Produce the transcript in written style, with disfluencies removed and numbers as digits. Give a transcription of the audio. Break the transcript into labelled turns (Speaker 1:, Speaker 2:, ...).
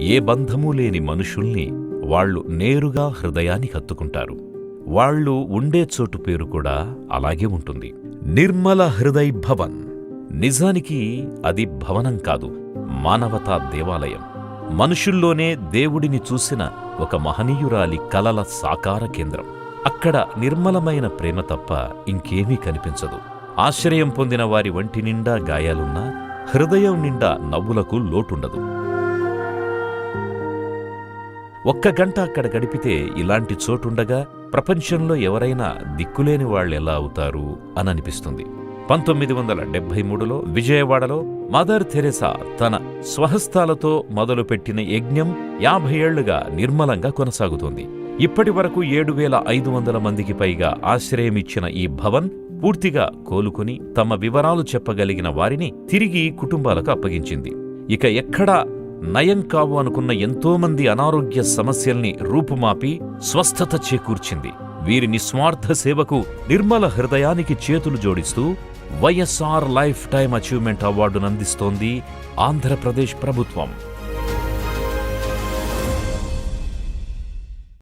Speaker 1: ఏ బంధమూ లేని మనుషుల్ని వాళ్లు నేరుగా హృదయానికి హత్తుకుంటారు. వాళ్లు ఉండే చోటు పేరు కూడా అలాగే ఉంటుంది, నిర్మల హృదయ్ భవన్. నిజానికి అది భవనం కాదు, మానవతా దేవాలయం. మనుషుల్లోనే దేవుడిని చూసిన ఒక మహనీయురాలి కలల సాకార కేంద్రం. అక్కడ నిర్మలమైన ప్రేమ తప్ప ఇంకేమీ కనిపించదు. ఆశ్రయం పొందిన వారి వంటి నిండా గాయాలున్నా హృదయం నిండా నవ్వులకు లోటుండదు. ఒక్క గంట అక్కడ గడిపితే ఇలాంటి చోటుండగా ప్రపంచంలో ఎవరైనా దిక్కులేని వాళ్ళెలా అవుతారు అననిపిస్తుంది. 1973లో విజయవాడలో మదర్ థెరెసా తన స్వహస్తాలతో మొదలుపెట్టిన యజ్ఞం 50 ఏళ్లుగా నిర్మలంగా కొనసాగుతోంది. ఇప్పటి వరకు 7,500 మందికి పైగా ఆశ్రయమిచ్చిన ఈ భవన్ పూర్తిగా కోలుకుని తమ వివరాలు చెప్పగలిగిన వారిని తిరిగి కుటుంబాలకు అప్పగించింది. ఇక ఎక్కడా నయం కావు అనుకున్న ఎంతోమంది అనారోగ్య సమస్యల్ని రూపుమాపి స్వస్థత చేకూర్చింది. వీరి నిస్వార్థ సేవకు నిర్మల హృదయానికి చేతులు జోడిస్తూ వైఎస్ఆర్ లైఫ్ టైమ్ అచీవ్మెంట్ అవార్డునందిస్తోంది ఆంధ్రప్రదేశ్ ప్రభుత్వం.